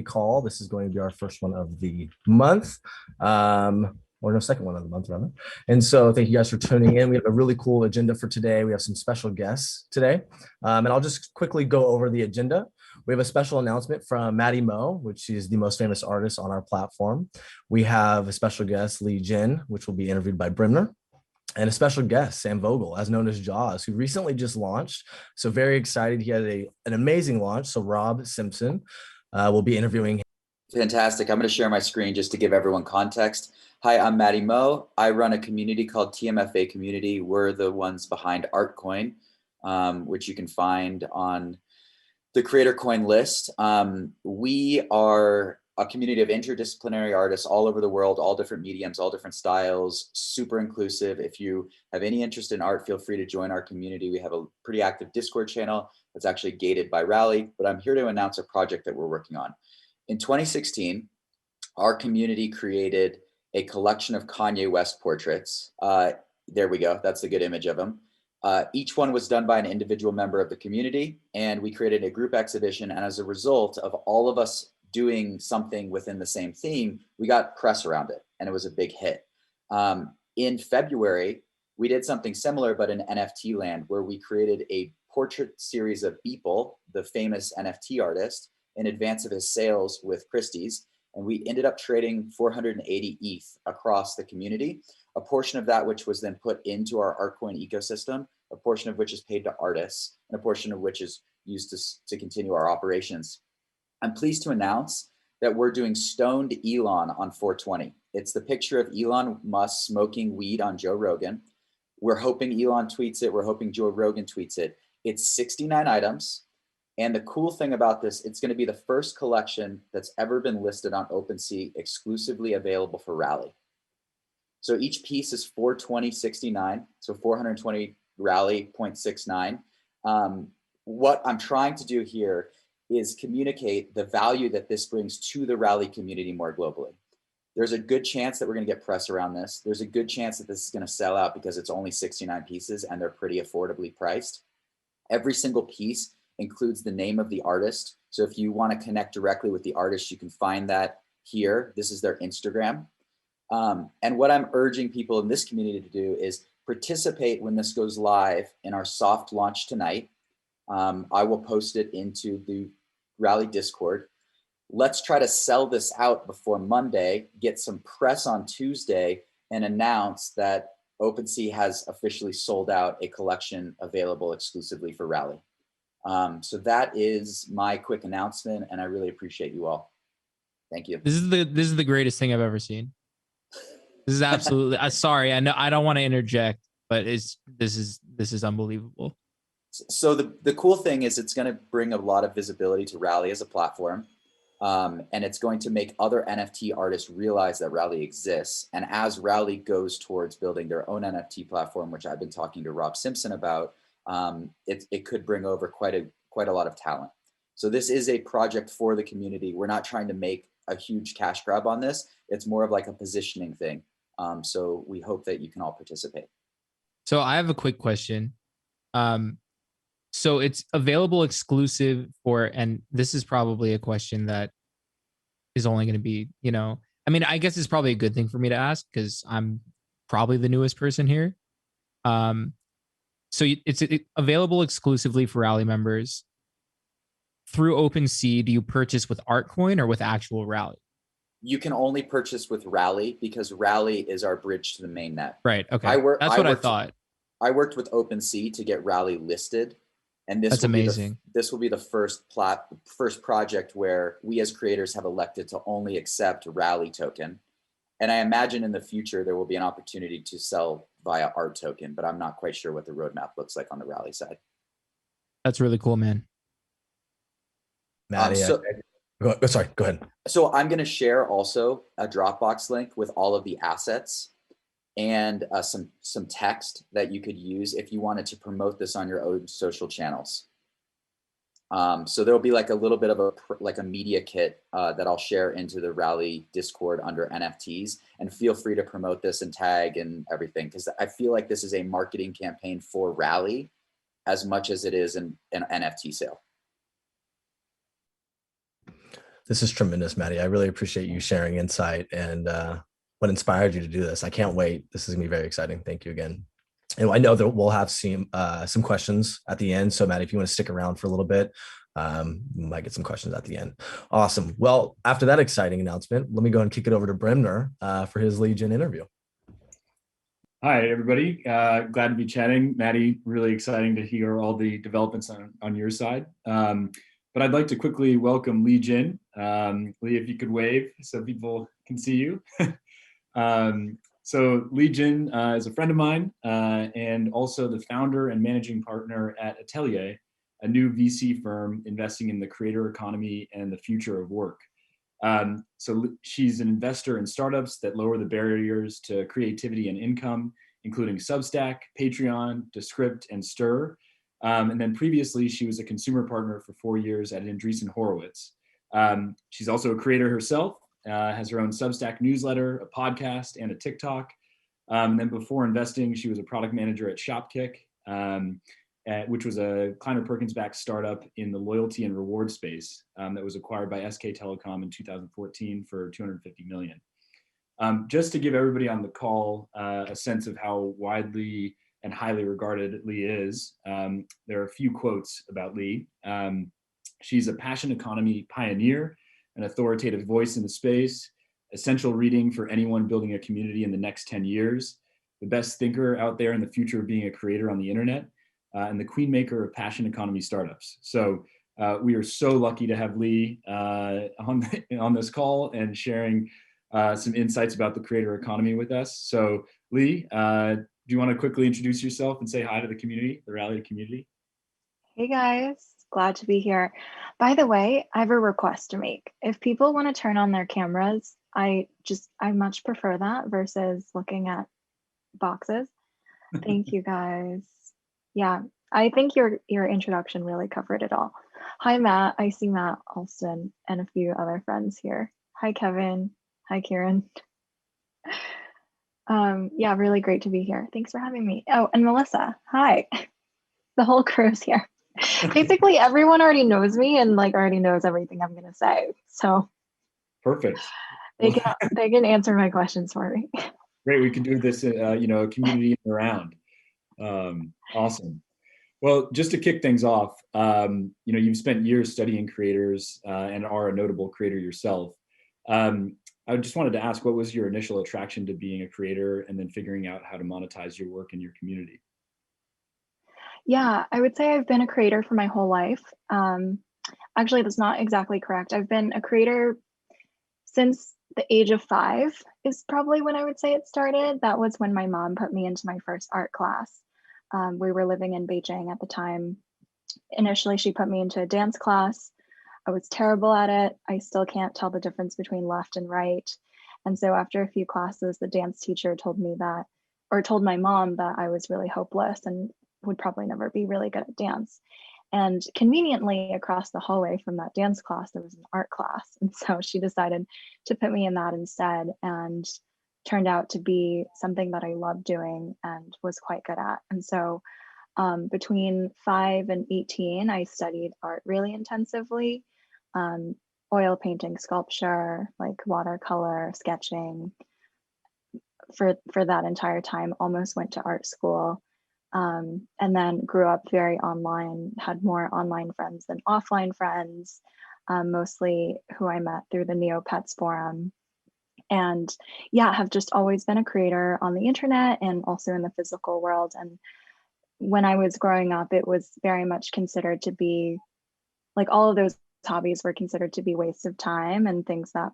call. This is going to be our first one of the month. Or no, second one of the month, rather. And so thank you guys for tuning in. We have a really cool agenda for today. We have some special guests today. And I'll just quickly go over the agenda. We have a special announcement from Matty Mo, which is the most famous artist on our platform. We have a special guest, Lee Jin, which will be interviewed by Bremner. And a special guest, Sam Vogel, as known as Jauz, who recently just launched. So very excited. He had an amazing launch. So Rob Simpson will be interviewing him. Fantastic. I'm going to share my screen just to give everyone context. Hi, I'm Matty Mo. I run a community called TMFA Community. We're the ones behind ArtCoin, which you can find on the Creator Coin list. We are a community of interdisciplinary artists all over the world, all different mediums, all different styles, super inclusive. If you have any interest in art, feel free to join our community. We have a pretty active Discord channel that's actually gated by Rally, but I'm here to announce a project that we're working on. In 2016, our community created a collection of Kanye West portraits. There we go. That's a good image of him. Each one was done by an individual member of the community, and we created a group exhibition. And as a result of all of us doing something within the same theme, we got press around it, and it was a big hit. In February, we did something similar, but in NFT land, where we created a portrait series of Beeple, the famous NFT artist, in advance of his sales with Christie's. And we ended up trading 480 ETH across the community, a portion of that which was then put into our ArtCoin ecosystem, a portion of which is paid to artists, and a portion of which is used to continue our operations. I'm pleased to announce that we're doing Stoned Elon on 420. It's the picture of Elon Musk smoking weed on Joe Rogan. We're hoping Elon tweets it. We're hoping Joe Rogan tweets it. It's 69 items. And the cool thing about this, it's going to be the first collection that's ever been listed on OpenSea, exclusively available for Rally. So each piece is 420.69, so 420 Rally 0.69. What I'm trying to do here is communicate the value that this brings to the Rally community more globally. There's a good chance that we're going to get press around this. There's a good chance that this is going to sell out because it's only 69 pieces and they're pretty affordably priced. Every single piece includes the name of the artist. So if you want to connect directly with the artist, you can find that here. This is their Instagram. And what I'm urging people in this community to do is participate when this goes live in our soft launch tonight. I will post it into the Rally Discord. Let's try to sell this out before Monday, get some press on Tuesday, and announce that OpenSea has officially sold out a collection available exclusively for Rally. So that is my quick announcement, and I really appreciate you all. Thank you. This is the greatest thing I've ever seen. This is absolutely. Sorry, I know I don't want to interject, but this is unbelievable. So the cool thing is it's going to bring a lot of visibility to Rally as a platform, and it's going to make other NFT artists realize that Rally exists. And as Rally goes towards building their own NFT platform, which I've been talking to Rob Simpson about, it could bring over quite a lot of talent. So this is a project for the community. We're not trying to make a huge cash grab on this. It's more of like a positioning thing. So we hope that you can all participate. So I have a quick question. So it's available exclusive for, and this is probably a question that is only going to be, I mean, I guess it's probably a good thing for me to ask because I'm probably the newest person here. So it's available exclusively for Rally members. Through OpenSea, do you purchase with ArtCoin or with actual Rally? You can only purchase with Rally because Rally is our bridge to the mainnet. Right. Okay. That's what I thought. I worked with OpenSea to get Rally listed, and this That's amazing. This will be the first project where we as creators have elected to only accept Rally token. And I imagine in the future there will be an opportunity to sell via Art token, but I'm not quite sure what the roadmap looks like on the Rally side. That's really cool, man. Matty, sorry, go ahead. So I'm going to share also a Dropbox link with all of the assets and some text that you could use if you wanted to promote this on your own social channels. So there'll be like a little bit of a media kit that I'll share into the Rally Discord under NFTs, and feel free to promote this and tag and everything, because I feel like this is a marketing campaign for Rally as much as it is an NFT sale. This is tremendous, Matty. I really appreciate you sharing insight and what inspired you to do this. I can't wait. This is gonna be very exciting. Thank you again. And I know that we'll have some questions at the end. So Matty, if you want to stick around for a little bit, we might get some questions at the end. Awesome. Well, after that exciting announcement, let me go and kick it over to Bremner for his lead gen interview. Hi, everybody. Glad to be chatting. Matty, really exciting to hear all the developments on your side. But I'd like to quickly welcome Lee Jin. Lee, if you could wave so people can see you. So Lee Jin is a friend of mine and also the founder and managing partner at Atelier, a new VC firm investing in the creator economy and the future of work. So she's an investor in startups that lower the barriers to creativity and income, including Substack, Patreon, Descript, and Stir. And then previously, she was a consumer partner for 4 years at Andreessen Horowitz. She's also a creator herself, has her own Substack newsletter, a podcast, and a TikTok. And then before investing, she was a product manager at Shopkick, which was a Kleiner Perkins-backed startup in the loyalty and reward space that was acquired by SK Telecom in 2014 for $250 million. Just to give everybody on the call a sense of how widely and highly regarded Lee is, there are a few quotes about Lee. She's a passion economy pioneer, an authoritative voice in the space, essential reading for anyone building a community in the next 10 years, the best thinker out there in the future of being a creator on the internet, and the queen maker of passion economy startups. So we are so lucky to have Lee on this call and sharing some insights about the creator economy with us. So Lee, do you want to quickly introduce yourself and say hi to the community, the Rally community? Hey guys, glad to be here. By the way, I have a request to make. If people want to turn on their cameras, I much prefer that versus looking at boxes. Thank you guys. Yeah, I think your introduction really covered it all. Hi Matt, I see Matt Alston and a few other friends here. Hi Kevin, hi Kieran. Yeah, really great to be here. Thanks for having me. Oh, and Melissa, hi. The whole crew's here. Basically, everyone already knows me and already knows everything I'm gonna say. So perfect. They can answer my questions for me. Great, we can do this, a community around. Awesome. Well, just to kick things off, you've spent years studying creators and are a notable creator yourself. I just wanted to ask, what was your initial attraction to being a creator and then figuring out how to monetize your work in your community? Yeah, I would say I've been a creator for my whole life. Actually, that's not exactly correct. I've been a creator since the age of 5 is probably when I would say it started. That was when my mom put me into my first art class. We were living in Beijing at the time. Initially, she put me into a dance class. I was terrible at it. I still can't tell the difference between left and right. And so after a few classes, the dance teacher told my mom that I was really hopeless and would probably never be really good at dance. And conveniently across the hallway from that dance class, there was an art class. And so she decided to put me in that instead, and turned out to be something that I loved doing and was quite good at. And so between 5 and 18, I studied art really intensively, oil painting, sculpture, watercolor, sketching for that entire time. Almost went to art school. And then grew up very online, had more online friends than offline friends, mostly who I met through the Neopets forum. And yeah, have just always been a creator on the internet and also in the physical world. And when I was growing up, it was very much considered to be all of those hobbies were considered to be wastes of time and things that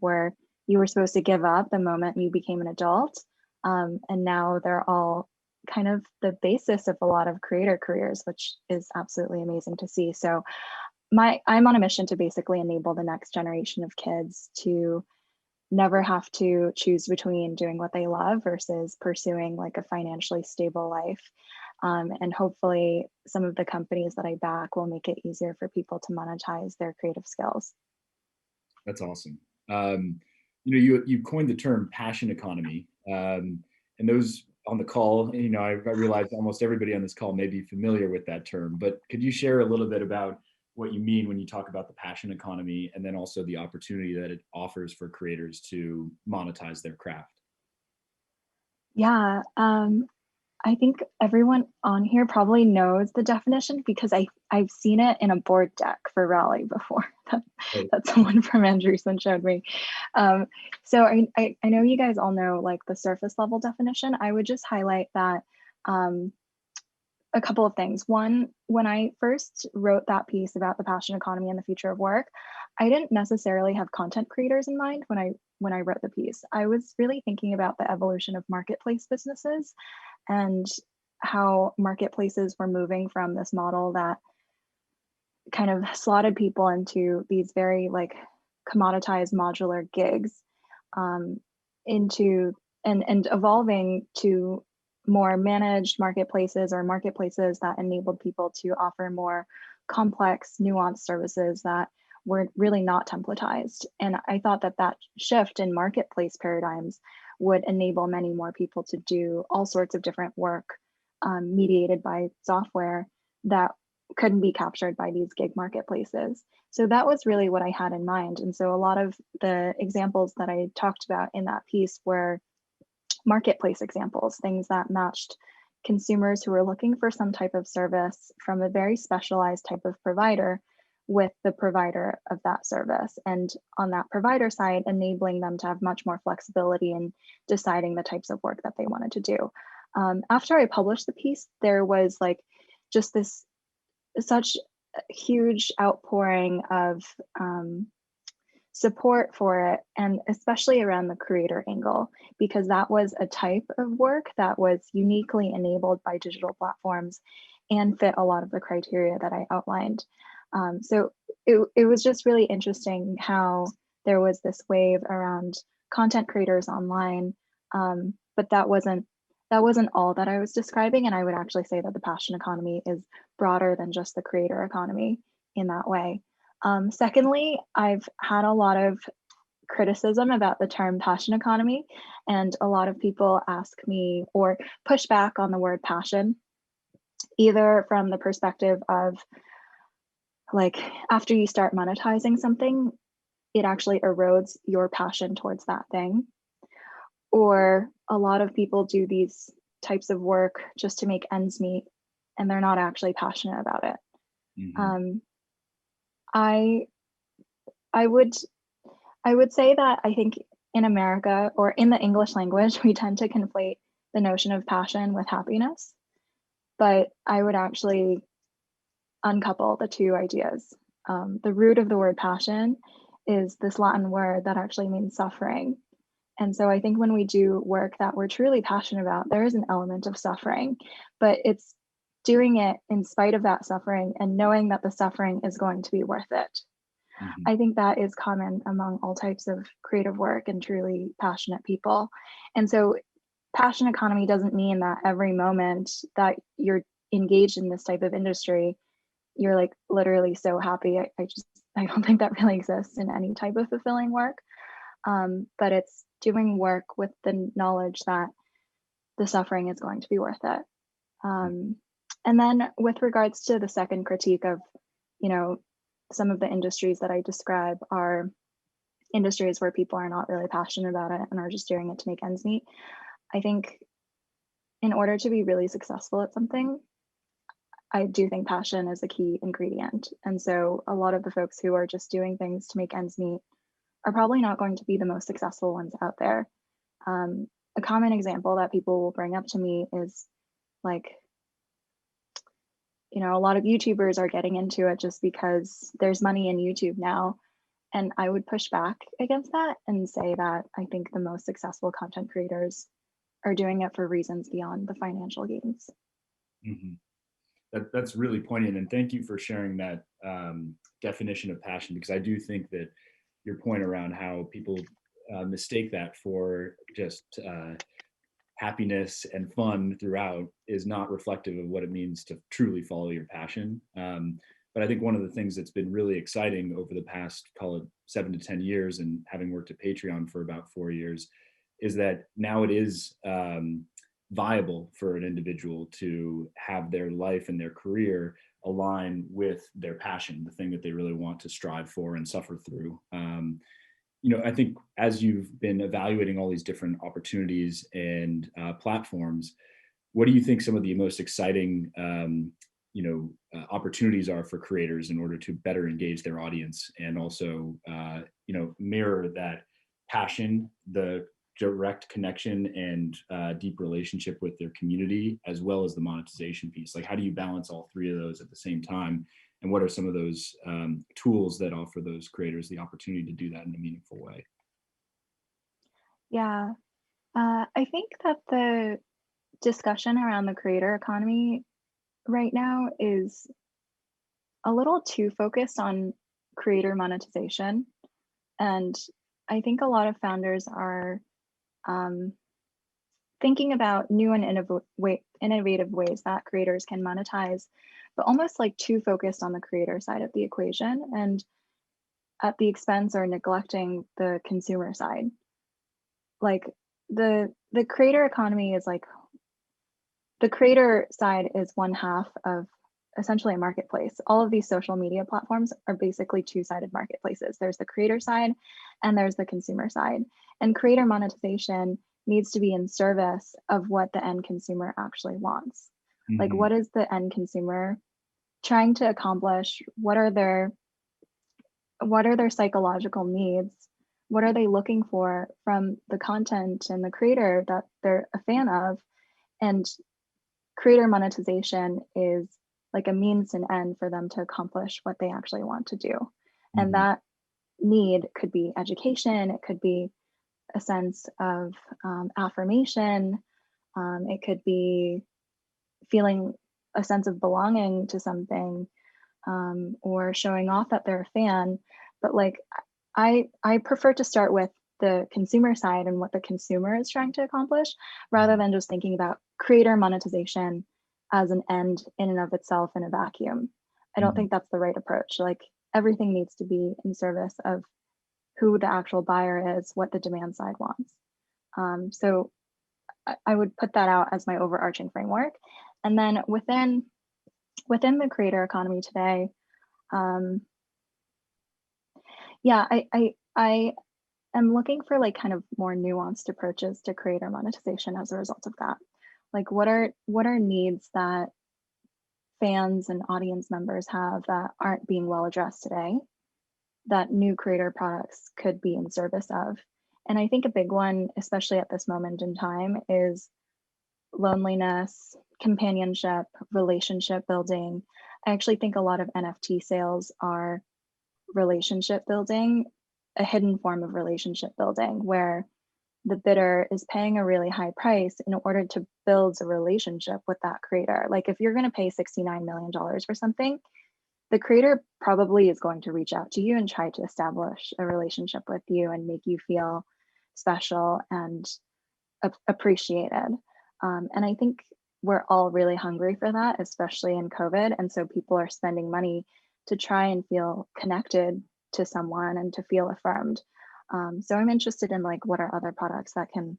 you were supposed to give up the moment you became an adult. And now they're all kind of the basis of a lot of creator careers, which is absolutely amazing to see. So I'm on a mission to basically enable the next generation of kids to never have to choose between doing what they love versus pursuing a financially stable life. And hopefully some of the companies that I back will make it easier for people to monetize their creative skills. That's awesome. You coined the term passion economy, and those on the call, I realize almost everybody on this call may be familiar with that term, but could you share a little bit about what you mean when you talk about the passion economy, and then also the opportunity that it offers for creators to monetize their craft. Yeah, I think everyone on here probably knows the definition because I've seen it in a board deck for Raleigh before that someone from Andreessen showed me. So I know you guys all know like the surface level definition. I would just highlight that a couple of things. One, when I first wrote that piece about the passion economy and the future of work, I didn't necessarily have content creators in mind when I wrote the piece. I was really thinking about the evolution of marketplace businesses and how marketplaces were moving from this model that kind of slotted people into these very like commoditized modular gigs into and evolving to more managed marketplaces or marketplaces that enabled people to offer more complex, nuanced services that were really not templatized. And I thought that that shift in marketplace paradigms would enable many more people to do all sorts of different work mediated by software that couldn't be captured by these gig marketplaces. So that was really what I had in mind. And so a lot of the examples that I talked about in that piece were marketplace examples, things that matched consumers who were looking for some type of service from a very specialized type of provider with the provider of that service. And on that provider side, enabling them to have much more flexibility in deciding the types of work that they wanted to do. After I published the piece, there was like just this such huge outpouring of support for it, and especially around the creator angle, because that was a type of work that was uniquely enabled by digital platforms and fit a lot of the criteria that I outlined. So it was just really interesting how there was this wave around content creators online, but that wasn't all that I was describing. And I would actually say that the passion economy is broader than just the creator economy in that way. Secondly, I've had a lot of criticism about the term passion economy, and a lot of people ask me or push back on the word passion, either from the perspective of like after you start monetizing something, it actually erodes your passion towards that thing. Or a lot of people do these types of work just to make ends meet and they're not actually passionate about it. Mm-hmm. I would say that I think in America or in the English language, we tend to conflate the notion of passion with happiness, but I would actually uncouple the two ideas. The root of the word passion is this Latin word that actually means suffering. And so I think when we do work that we're truly passionate about, there is an element of suffering, but it's doing it in spite of that suffering and knowing that the suffering is going to be worth it. Mm-hmm. I think that is common among all types of creative work and truly passionate people. And so passion economy doesn't mean that every moment that you're engaged in this type of industry, you're like literally so happy. I don't think that really exists in any type of fulfilling work. But it's doing work with the knowledge that the suffering is going to be worth it. And then with regards to the second critique of, some of the industries that I describe are industries where people are not really passionate about it and are just doing it to make ends meet. I think in order to be really successful at something, I do think passion is a key ingredient. And so a lot of the folks who are just doing things to make ends meet are probably not going to be the most successful ones out there. A common example that people will bring up to me is like, a lot of YouTubers are getting into it just because there's money in YouTube now. And I would push back against that and say that I think the most successful content creators are doing it for reasons beyond the financial gains. Mm-hmm. That's really poignant. And thank you for sharing that definition of passion, because I do think that your point around how people mistake that for just happiness and fun throughout is not reflective of what it means to truly follow your passion. But I think one of the things that's been really exciting over the past, call it 7 to 10 years, and having worked at Patreon for about 4 years, is that now it is viable for an individual to have their life and their career align with their passion, the thing that they really want to strive for and suffer through. I think as you've been evaluating all these different opportunities and platforms, what do you think some of the most exciting opportunities are for creators in order to better engage their audience and also mirror that passion, the direct connection and deep relationship with their community, as well as the monetization piece? Like, how do you balance all three of those at the same time? And what are some of those tools that offer those creators the opportunity to do that in a meaningful way? Yeah, I think that the discussion around the creator economy right now is a little too focused on creator monetization. And I think a lot of founders are thinking about new and innovative ways that creators can monetize, but almost like too focused on the creator side of the equation and at the expense or neglecting the consumer side. Like the creator economy is like, the creator side is one half of essentially a marketplace. All of these social media platforms are basically two-sided marketplaces. There's the creator side and there's the consumer side. And creator monetization needs to be in service of what the end consumer actually wants. Mm-hmm. Like, what is the end consumer trying to accomplish? What are their psychological needs? What are they looking for from the content and the creator that they're a fan of? And creator monetization is like a means and end for them to accomplish what they actually want to do. Mm-hmm. And that need could be education, it could be a sense of affirmation, it could be feeling a sense of belonging to something, or showing off that they're a fan. But like, I prefer to start with the consumer side and what the consumer is trying to accomplish, rather than just thinking about creator monetization as an end in and of itself in a vacuum. I don't think that's the right approach. Like, everything needs to be in service of who the actual buyer is, what the demand side wants. So I would put that out as my overarching framework. And then within the creator economy today, I am looking for like kind of more nuanced approaches to creator monetization as a result of that. Like, what are needs that fans and audience members have that aren't being well addressed today, that new creator products could be in service of? And I think a big one, especially at this moment in time, is loneliness, companionship, relationship building. I actually think a lot of NFT sales are relationship building, a hidden form of relationship building, where the bidder is paying a really high price in order to build a relationship with that creator. Like, if you're going to pay $69 million for something, the creator probably is going to reach out to you and try to establish a relationship with you and make you feel special and appreciated. And I think we're all really hungry for that, especially in COVID. And so people are spending money to try and feel connected to someone and to feel affirmed. So I'm interested in like, what are other products that can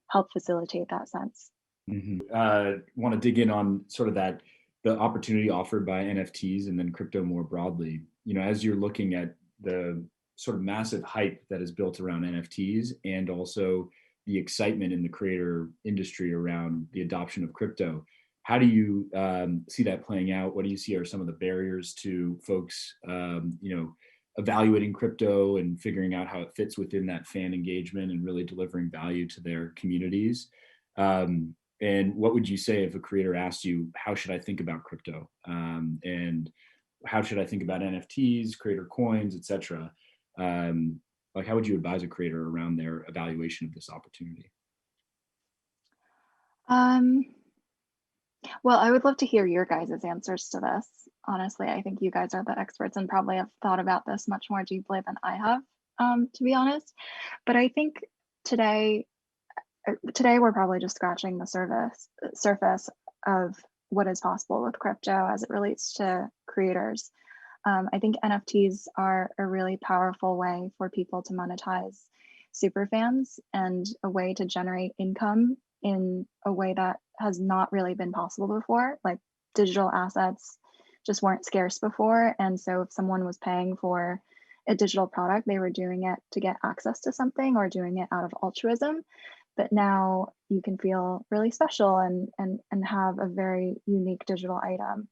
help facilitate that sense? Want to dig in on sort of that, the opportunity offered by NFTs and then crypto more broadly. As you're looking at the sort of massive hype that is built around NFTs and also the excitement in the creator industry around the adoption of crypto, how do you see that playing out? What do you see are some of the barriers to folks, evaluating crypto and figuring out how it fits within that fan engagement and really delivering value to their communities? And what would you say if a creator asked you, how should I think about crypto? And how should I think about NFTs, creator coins, et cetera? Like, how would you advise a creator around their evaluation of this opportunity? Well, I would love to hear your guys' answers to this. Honestly, I think you guys are the experts and probably have thought about this much more deeply than I have, to be honest. But I think today we're probably just scratching the surface of what is possible with crypto as it relates to creators. I think NFTs are a really powerful way for people to monetize super fans and a way to generate income in a way that has not really been possible before. Like digital assets just weren't scarce before. And so if someone was paying for a digital product, they were doing it to get access to something or doing it out of altruism. But now you can feel really special and have a very unique digital item.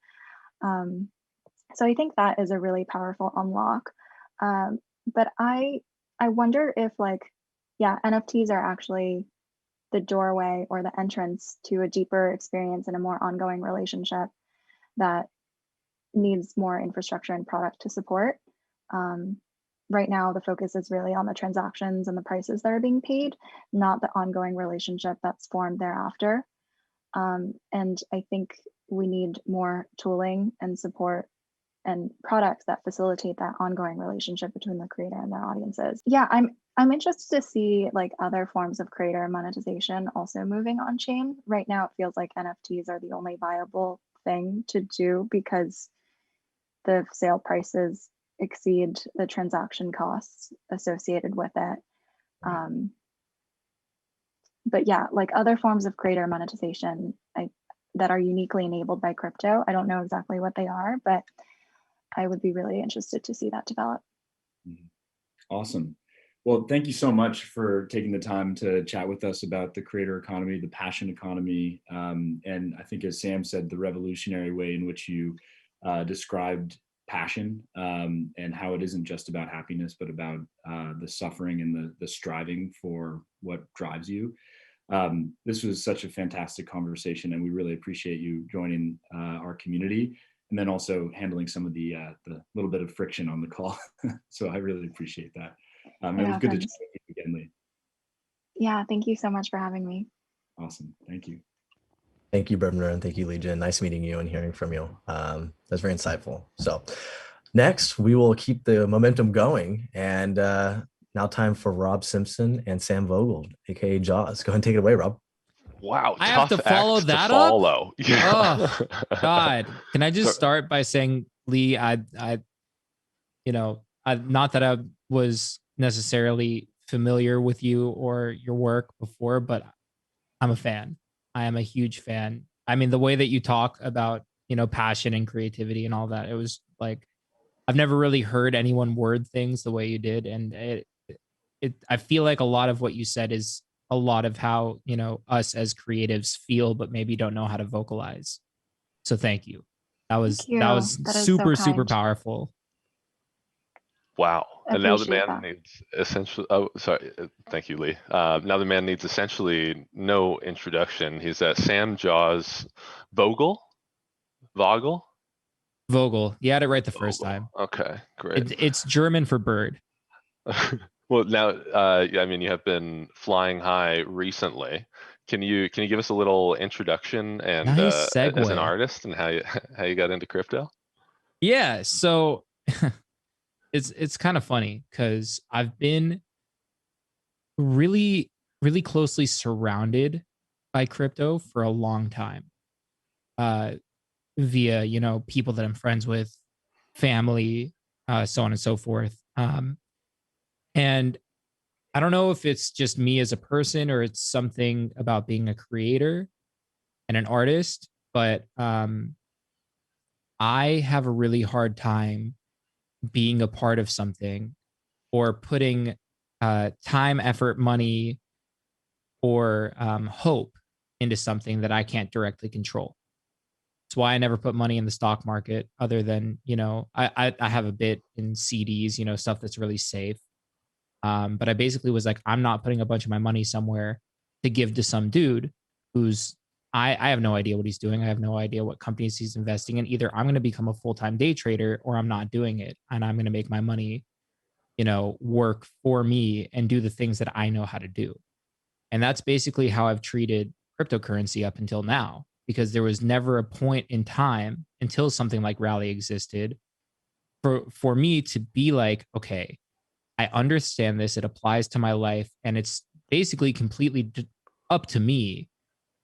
So I think that is a really powerful unlock. But I wonder if NFTs are actually the doorway or the entrance to a deeper experience and a more ongoing relationship that needs more infrastructure and product to support. Right now, the focus is really on the transactions and the prices that are being paid, not the ongoing relationship that's formed thereafter. And I think we need more tooling and support and products that facilitate that ongoing relationship between the creator and their audiences. Yeah, I'm interested to see like other forms of creator monetization also moving on chain. Right now, it feels like NFTs are the only viable thing to do because the sale prices exceed the transaction costs associated with it. But yeah, like other forms of creator monetization that are uniquely enabled by crypto. I don't know exactly what they are, but I would be really interested to see that develop. Awesome. Well, thank you so much for taking the time to chat with us about the creator economy, the passion economy, and I think, as Sam said, the revolutionary way in which you described passion and how it isn't just about happiness, but about the suffering and the striving for what drives you. This was such a fantastic conversation, and we really appreciate you joining our community, and then also handling some of the little bit of friction on the call. So I really appreciate that. It was good to chat with you again, Lee. Yeah, thank you so much for having me. Awesome. Thank you. Thank you, Bremner, and thank you, Legion. Nice meeting you and hearing from you. That's very insightful. So next, we will keep the momentum going. And now time for Rob Simpson and Sam Vogel, aka Jauz. Go ahead and take it away, Rob. Wow, I have to follow that up. Yeah. Oh God! Can I just start by saying, Lee, not that I was necessarily familiar with you or your work before, but I'm a fan. I am a huge fan. I mean, the way that you talk about, passion and creativity and all that, it was like, I've never really heard anyone word things the way you did. And I feel like a lot of what you said is a lot of how, us as creatives feel, but maybe don't know how to vocalize. So thank you. That was super, so super powerful. Wow. And now the man needs essentially, thank you, Lee. Now the man needs essentially no introduction. He's at Sam Jauz Vogel? Vogel. You had it right the first time. Okay, great. It's German for bird. Well, now, I mean, you have been flying high recently. Can you give us a little introduction and nice segue. As an artist and how you got into crypto? Yeah, so it's kind of funny because I've been really, really closely surrounded by crypto for a long time. Via, people that I'm friends with, family, so on and so forth. And I don't know if it's just me as a person or it's something about being a creator and an artist, but I have a really hard time being a part of something or putting time, effort, money, or hope into something that I can't directly control. That's why I never put money in the stock market other than, I have a bit in CDs, stuff that's really safe. But I basically was like, I'm not putting a bunch of my money somewhere to give to some dude who's, I have no idea what he's doing. I have no idea what companies he's investing in. Either I'm going to become a full-time day trader or I'm not doing it. And I'm going to make my money, work for me and do the things that I know how to do. And that's basically how I've treated cryptocurrency up until now, because there was never a point in time until something like Rally existed for me to be like, okay, I understand this. It applies to my life. And it's basically completely up to me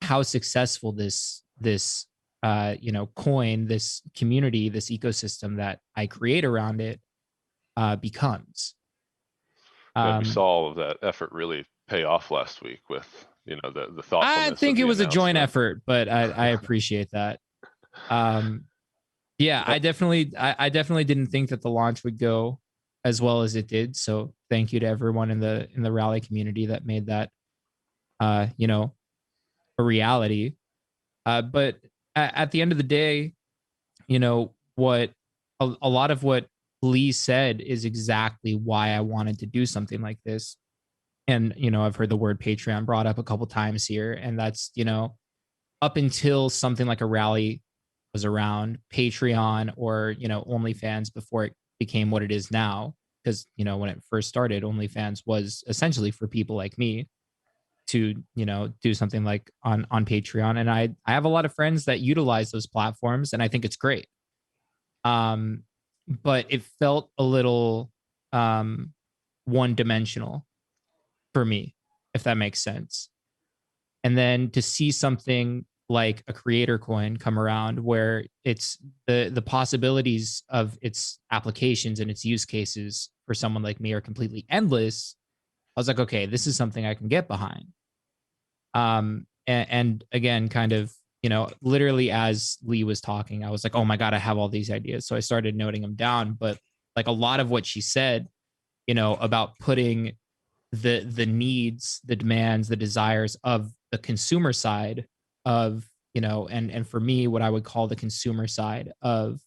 how successful this coin, this community, this ecosystem that I create around it becomes. We saw all of that effort really pay off last week with the thoughtfulness. I think of it the was a joint announcement. effort, but I appreciate that. Yeah, I definitely didn't think that the launch would go as well as it did. So thank you to everyone in the rally community that made that a reality. But at the end of the day, what a lot of what Lee said is exactly why I wanted to do something like this. And I've heard the word Patreon brought up a couple times here, and that's up until something like a rally was around, Patreon or OnlyFans before it became what it is now. Because when it first started, OnlyFans was essentially for people like me to do something like on Patreon, and I have a lot of friends that utilize those platforms, and I think it's great. But it felt a little one dimensional for me, if that makes sense. And then to see something like a creator coin come around where it's the possibilities of its applications and its use cases for someone like me are completely endless, I was like, okay, this is something I can get behind. And again, kind of, literally as Lee was talking, I was like, oh my God, I have all these ideas. So I started noting them down. But like a lot of what she said, about putting the needs, the demands, the desires of the consumer side of, and for me, what I would call the consumer side of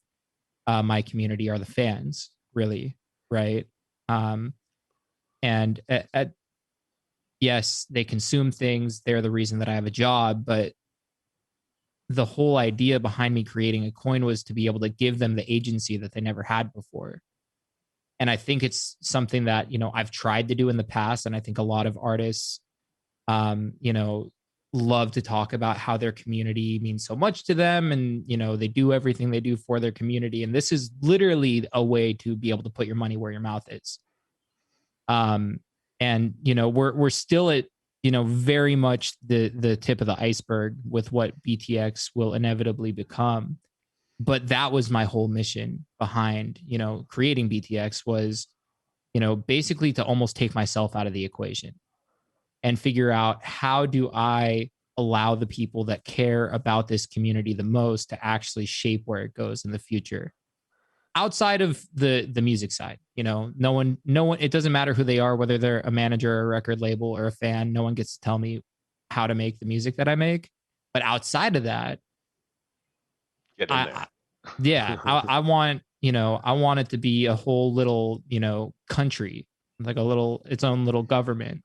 my community are the fans, really, right? And yes, they consume things. They're the reason that I have a job, but the whole idea behind me creating a coin was to be able to give them the agency that they never had before. And I think it's something that, I've tried to do in the past. And I think a lot of artists, love to talk about how their community means so much to them. And, they do everything they do for their community. And this is literally a way to be able to put your money where your mouth is. And, we're still at, very much the tip of the iceberg with what BTX will inevitably become. But that was my whole mission behind, creating BTX was, basically to almost take myself out of the equation and figure out how do I allow the people that care about this community the most to actually shape where it goes in the future. Outside of the music side, no one, it doesn't matter who they are, whether they're a manager or a record label or a fan, no one gets to tell me how to make the music that I make. But outside of that, Get in there. I want, I want it to be a whole little, country, like its own little government.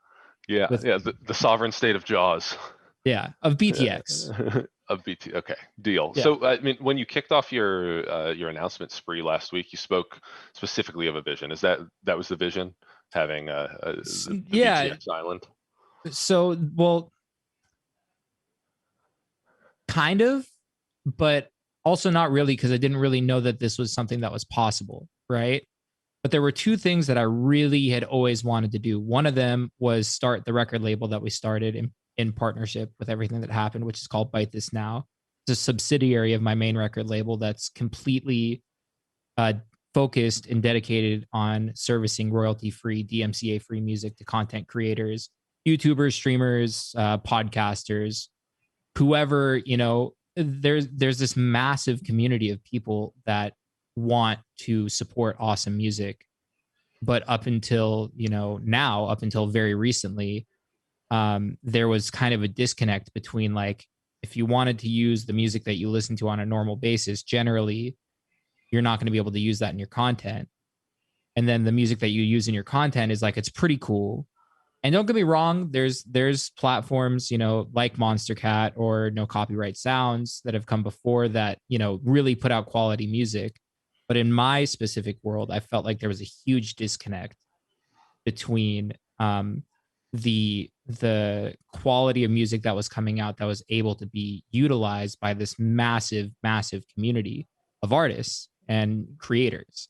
Yeah, the sovereign state of Jauz. Yeah, of BTX. Of BT. Okay, deal. Yeah. So I mean, when you kicked off your announcement spree last week, you spoke specifically of a vision. That was the vision, having the BTX island? So, well, kind of, but also not really, because I didn't really know that this was something that was possible, right? But there were two things that I really had always wanted to do. One of them was start the record label that we started in partnership with everything that happened, which is called Bite This Now. It's a subsidiary of my main record label that's completely focused and dedicated on servicing royalty-free, DMCA-free music to content creators, YouTubers, streamers, podcasters, whoever, there's this massive community of people that want to support awesome music. But up until, now, up until very recently, there was kind of a disconnect between, like, if you wanted to use the music that you listen to on a normal basis, generally, you're not going to be able to use that in your content. And then the music that you use in your content is like, it's pretty cool. And don't get me wrong, there's platforms, like Monster Cat or No Copyright Sounds that have come before that, really put out quality music. But in my specific world, I felt like there was a huge disconnect between the quality of music that was coming out that was able to be utilized by this massive community of artists and creators.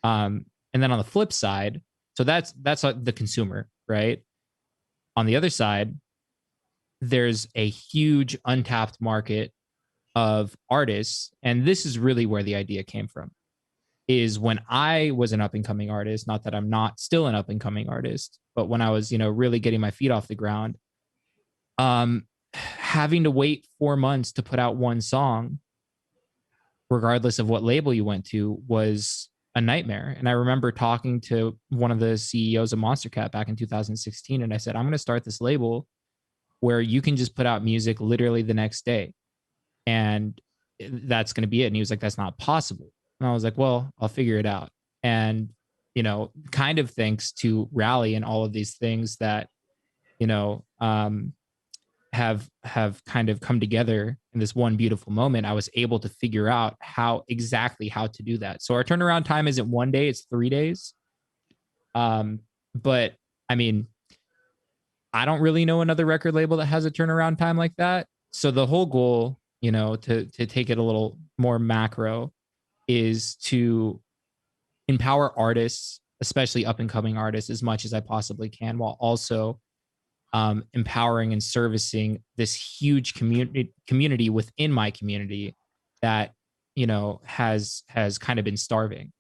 And then on the flip side, so that's the consumer, right? On the other side, there's a huge untapped market of artists, and this is really where the idea came from. Is when I was an up and coming artist, not that I'm not still an up and coming artist, but when I was, really getting my feet off the ground, Having to wait 4 months to put out one song, regardless of what label you went to, was a nightmare. And I remember talking to one of the CEOs of Monster Cat back in 2016, and I said, I'm going to start this label where you can just put out music literally the next day, and that's going to be it. And he was like, that's not possible. And I was like, well, I'll figure it out. And, you know, kind of thanks to Rally and all of these things that, you know, have kind of come together in this one beautiful moment, I was able to figure out exactly how to do that. So our turnaround time isn't 1 day, it's 3 days. But I mean, I don't really know another record label that has a turnaround time like that. So the whole goal, you know, to take it a little more macro, is to empower artists, especially up and coming artists, as much as I possibly can, while also empowering and servicing this huge community within my community that, you know, has kind of been starving.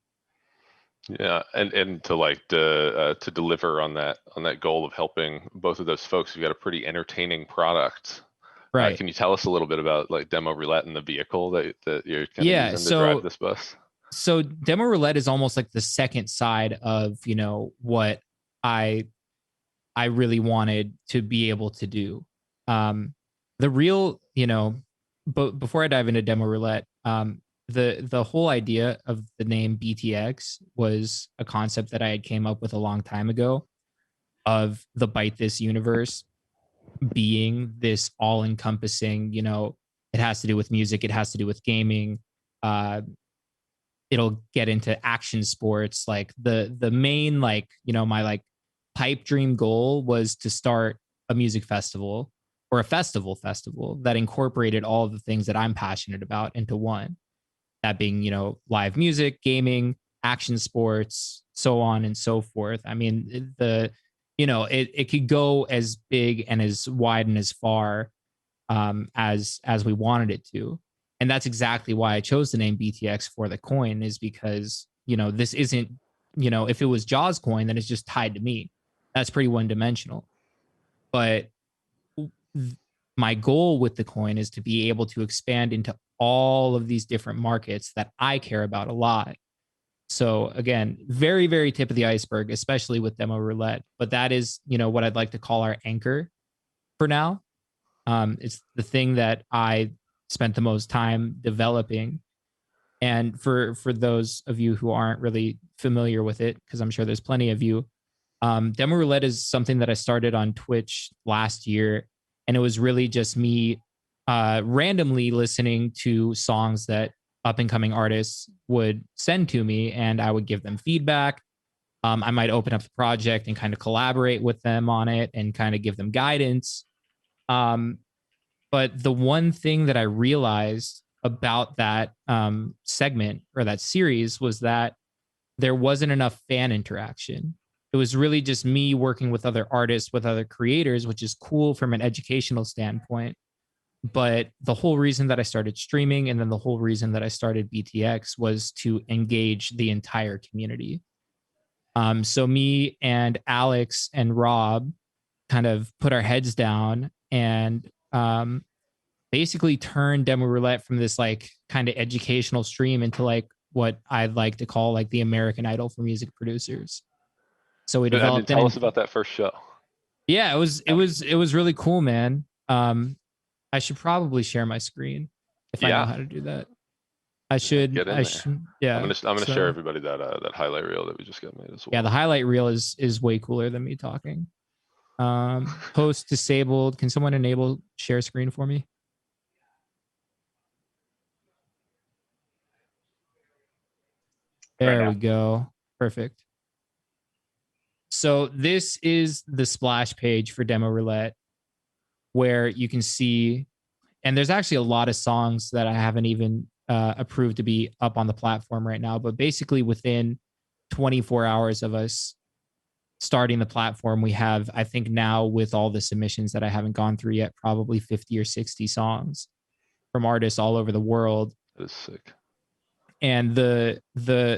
Yeah, and to like to deliver on that goal of helping both of those folks, you've got a pretty entertaining product. Right. Can you tell us a little bit about like Demo Roulette and the vehicle that you're kind of using to drive this bus? So Demo Roulette is almost like the second side of, you know, what I really wanted to be able to do. The real, you know, but before I dive into Demo Roulette, the whole idea of the name BTX was a concept that I had came up with a long time ago, of the Byte This universe being this all-encompassing, you know, it has to do with music, it has to do with gaming, it'll get into action sports. Like the main, like, you know, my like pipe dream goal was to start a music festival, or a festival that incorporated all of the things that I'm passionate about into one. That being, you know, live music, gaming, action sports, so on and so forth. I mean, you know, it could go as big and as wide and as far as we wanted it to. And that's exactly why I chose the name BTX for the coin, is because, you know, this isn't, you know, if it was Jauz coin, then it's just tied to me. That's pretty one dimensional. But my goal with the coin is to be able to expand into all of these different markets that I care about a lot. So again, very, very tip of the iceberg, especially with Demo Roulette. But that is, you know, what I'd like to call our anchor for now. It's the thing that I spent the most time developing. And for those of you who aren't really familiar with it, because I'm sure there's plenty of you, Demo Roulette is something that I started on Twitch last year. And it was really just me randomly listening to songs that up and coming artists would send to me, and I would give them feedback. I might open up the project and kind of collaborate with them on it and kind of give them guidance. But the one thing that I realized about that segment, or that series, was that there wasn't enough fan interaction. It was really just me working with other artists, with other creators, which is cool from an educational standpoint. But the whole reason that I started streaming, and then the whole reason that I started BTX, was to engage the entire community. So me and Alex and Rob kind of put our heads down and basically turned Demo Roulette from this like kind of educational stream into like what I'd like to call like the American Idol for music producers. So we developed. Tell us about that first show. Yeah, it was really cool, man. I should probably share my screen if I know how to do that. I should. Yeah. I'm gonna share everybody that highlight reel that we just got made as well. Yeah, the highlight reel is way cooler than me talking. Host disabled. Can someone enable share screen for me? There we go. Perfect. So this is the splash page for Demo Roulette, where you can see, and there's actually a lot of songs that I haven't even approved to be up on the platform right now, but basically within 24 hours of us starting the platform, we have, I think now with all the submissions that I haven't gone through yet, probably 50 or 60 songs from artists all over the world. That is sick. And the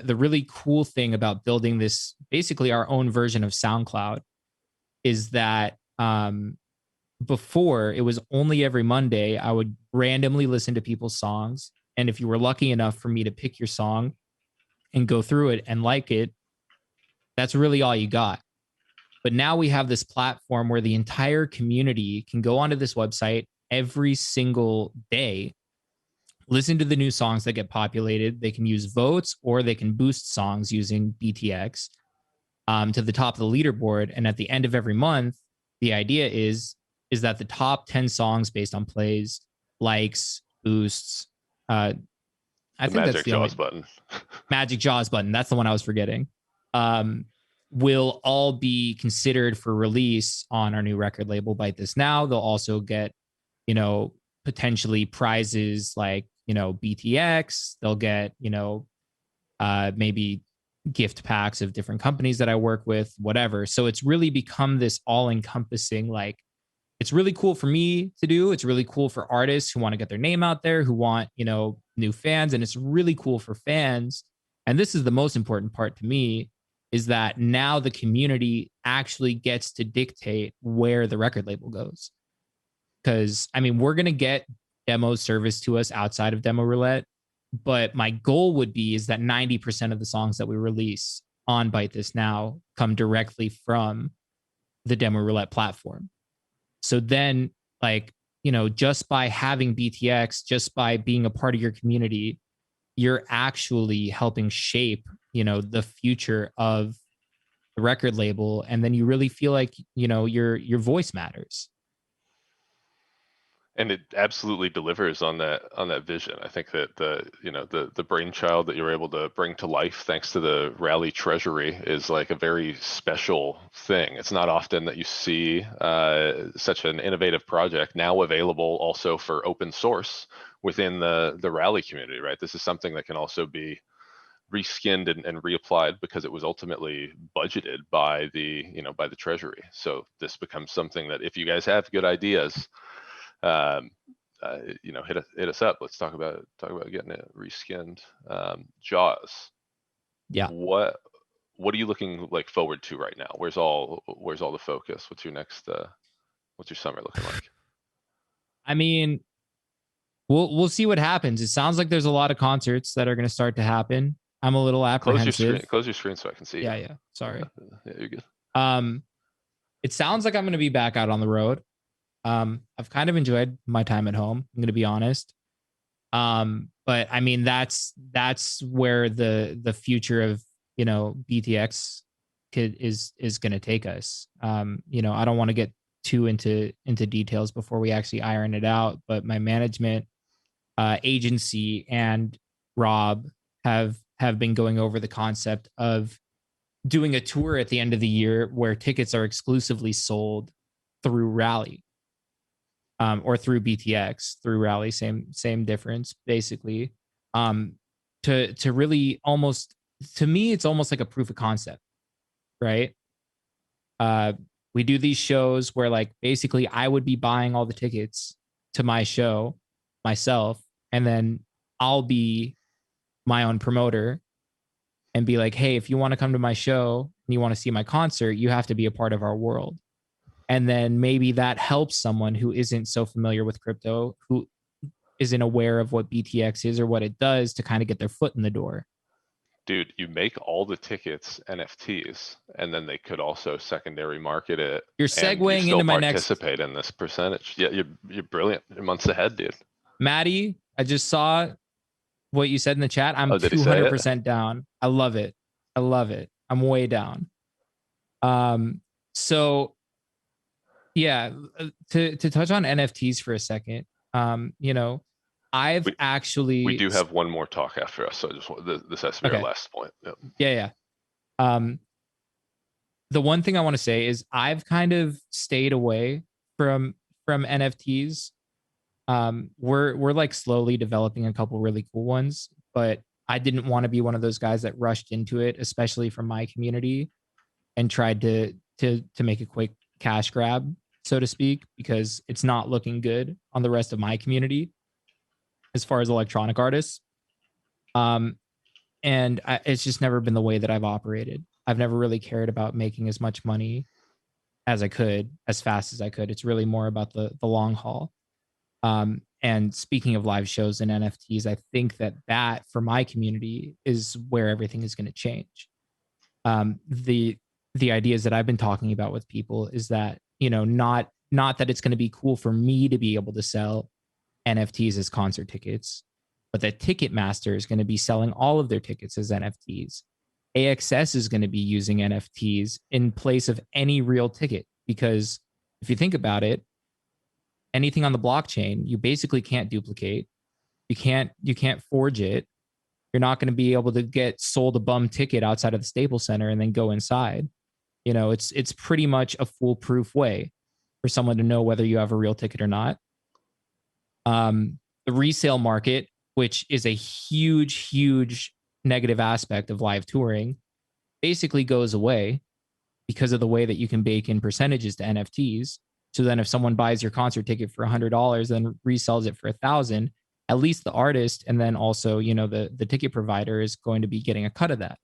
really cool thing about building this, basically our own version of SoundCloud, is that before, it was only every Monday I would randomly listen to people's songs. And if you were lucky enough for me to pick your song and go through it and like it, that's really all you got. But now we have this platform where the entire community can go onto this website every single day, listen to the new songs that get populated. They can use votes, or they can boost songs using BTX to the top of the leaderboard. And at the end of every month, the idea is that the top 10 songs based on plays, likes, boosts, I think that's the Jauz button. Magic Jauz button. That's the one I was forgetting. Will all be considered for release on our new record label, Bite This Now. They'll also get, potentially prizes like, BTX. They'll get, maybe gift packs of different companies that I work with, whatever. So it's really become this all encompassing, like, it's really cool for me to do. It's really cool for artists who want to get their name out there, who want, new fans. And it's really cool for fans. And this is the most important part to me, is that now the community actually gets to dictate where the record label goes. Because, we're going to get demos serviced to us outside of Demo Roulette. But my goal would be is that 90% of the songs that we release on Bite This Now come directly from the Demo Roulette platform. So then, just by having BTX, just by being a part of your community, you're actually helping shape, the future of the record label. And then you really feel like, your voice matters. And it absolutely delivers on that vision. I think that the brainchild that you're able to bring to life thanks to the Rally Treasury is like a very special thing. It's not often that you see such an innovative project now available also for open source within the Rally community, right? This is something that can also be reskinned and reapplied because it was ultimately budgeted by the Treasury. So this becomes something that if you guys have good ideas, hit us up. Let's talk about getting it reskinned. Jauz. Yeah. What are you looking forward to right now? Where's all the focus? What's your next? What's your summer looking like? We'll see what happens. It sounds like there's a lot of concerts that are going to start to happen. I'm a little apprehensive. Close your screen so I can see. Yeah. Sorry. Yeah, you're good. It sounds like I'm going to be back out on the road. I've kind of enjoyed my time at home, I'm going to be honest. But that's where the future of, BTX is going to take us. I don't want to get too into details before we actually iron it out, but my management, agency and Rob have been going over the concept of doing a tour at the end of the year where tickets are exclusively sold through Rally. Or through BTX, through Rally, same difference, basically. To really almost, to me, it's almost like a proof of concept, right? We do these shows where basically I would be buying all the tickets to my show myself, and then I'll be my own promoter and be like, hey, if you want to come to my show and you want to see my concert, you have to be a part of our world. And then maybe that helps someone who isn't so familiar with crypto, who isn't aware of what BTX is or what it does, to kind of get their foot in the door. Dude, you make all the tickets NFTs, and then they could also secondary market it. You're segueing into my next. Participate in this percentage. Yeah, you're brilliant. You're months ahead, dude. Matty, I just saw what you said in the chat. I'm 200% down. I love it. I'm way down. So. Yeah, to touch on NFTs for a second, we do have one more talk after us, so I just want this has to be our last point. Yep. Yeah. The one thing I want to say is I've kind of stayed away from NFTs. We're slowly developing a couple really cool ones, but I didn't want to be one of those guys that rushed into it, especially from my community, and tried to make a quick cash grab, so to speak, because it's not looking good on the rest of my community as far as electronic artists. It's just never been the way that I've operated. I've never really cared about making as much money as I could, as fast as I could. It's really more about the long haul. And speaking of live shows and NFTs, I think that for my community is where everything is going to change. The ideas that I've been talking about with people is that, not that it's going to be cool for me to be able to sell NFTs as concert tickets, but that Ticketmaster is going to be selling all of their tickets as NFTs. AXS is going to be using NFTs in place of any real ticket, because if you think about it, anything on the blockchain, you basically can't duplicate. You can't forge it. You're not going to be able to get sold a bum ticket outside of the Staples Center and then go inside. It's pretty much a foolproof way for someone to know whether you have a real ticket or not. The resale market, which is a huge negative aspect of live touring, basically goes away because of the way that you can bake in percentages to NFTs. So then if someone buys your concert ticket for $100, then resells it for $1,000, at least the artist and then also, the ticket provider is going to be getting a cut of that.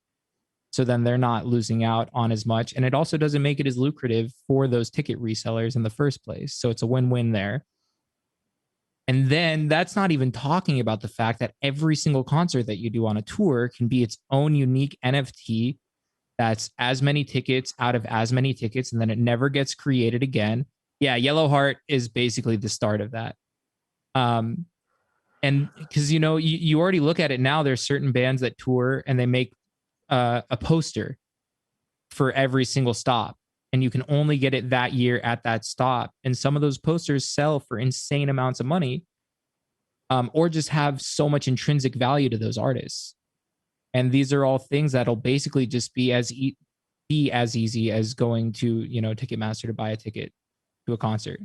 So then they're not losing out on as much. And it also doesn't make it as lucrative for those ticket resellers in the first place. So it's a win-win there. And then that's not even talking about the fact that every single concert that you do on a tour can be its own unique NFT that's as many tickets out of as many tickets, and then it never gets created again. Yeah, Yellow Heart is basically the start of that. And because, you already look at it now, there's certain bands that tour and they make a poster for every single stop, and you can only get it that year at that stop. And some of those posters sell for insane amounts of money, or just have so much intrinsic value to those artists. And these are all things that'll basically just be as easy as going to, Ticketmaster to buy a ticket to a concert,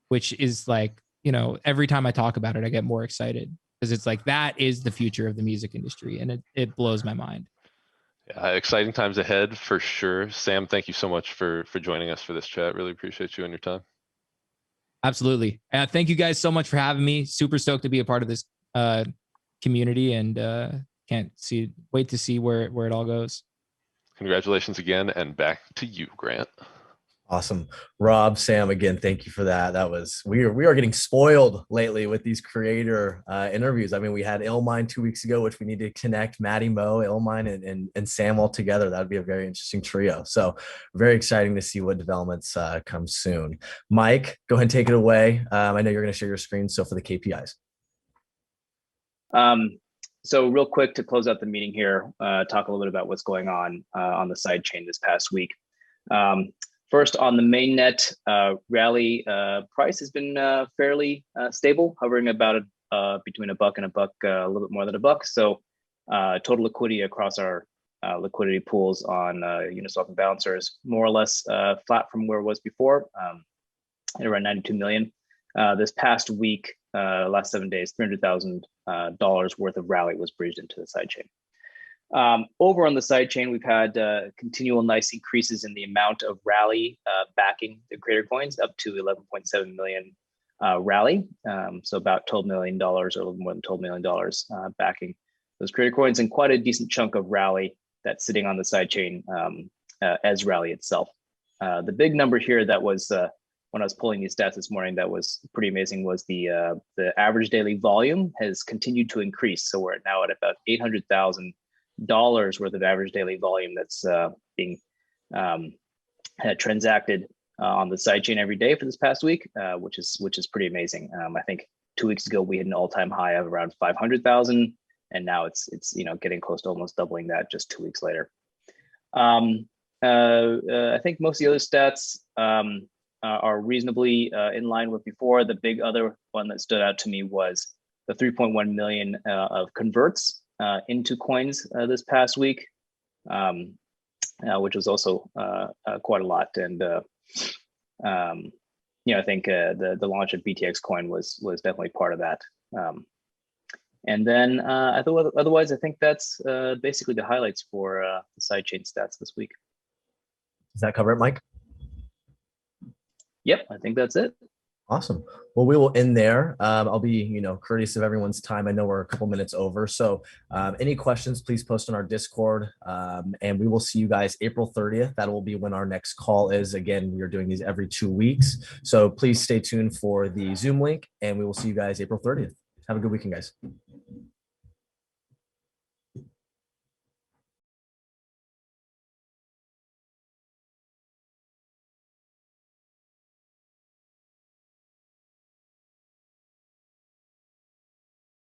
which is like, every time I talk about it, I get more excited, because it's like, that is the future of the music industry. And it blows my mind. Yeah, exciting times ahead for sure. Sam, thank you so much for joining us for this chat. Really appreciate you and your time. Absolutely. Thank you guys so much for having me. Super stoked to be a part of this community, and wait to see where it all goes. Congratulations again, and back to you, Grant. Awesome. Rob, Sam, again, thank you for that. We are getting spoiled lately with these creator interviews. I mean, we had Illmind 2 weeks ago, which we need to connect Matty, Mo, Illmind, and Sam all together. That would be a very interesting trio. So very exciting to see what developments come soon. Mike, go ahead and take it away. I know you're going to share your screen. So for the KPIs. So real quick to close out the meeting here, talk a little bit about what's going on the sidechain this past week. First, on the mainnet, rally price has been fairly stable, hovering about between $1 and a little bit more than $1. So total liquidity across our liquidity pools on Uniswap and Balancer is more or less flat from where it was before, at around 92 million. This past week, last 7 days, $300,000 worth of rally was breached into the sidechain. Over on the sidechain, we've had continual nice increases in the amount of rally backing the creator coins, up to 11.7 million rally. So about $12 million, or a little more than $12 million backing those creator coins, and quite a decent chunk of rally that's sitting on the sidechain as rally itself. The big number here that was when I was pulling these stats this morning, that was pretty amazing, was the average daily volume has continued to increase. So we're now at about $800,000 worth of average daily volume that's being transacted on the sidechain every day for this past week, which is pretty amazing. I think 2 weeks ago we had an all-time high of around 500,000, and now it's getting close to almost doubling that just 2 weeks later. I think most of the other stats are reasonably in line with before. The big other one that stood out to me was the 3.1 million of converts into coins this past week, which was also quite a lot. And I think the launch of BTX coin was definitely part of that. And then otherwise, I think that's basically the highlights for the sidechain stats this week. Does that cover it, Mike? Yep, I think that's it. Awesome. Well, we will end there. I'll be, courteous of everyone's time. I know we're a couple minutes over. So any questions, please post on our Discord. And we will see you guys April 30th. That will be when our next call is. Again, we are doing these every 2 weeks. So please stay tuned for the Zoom link, and we will see you guys April 30th. Have a good weekend, guys.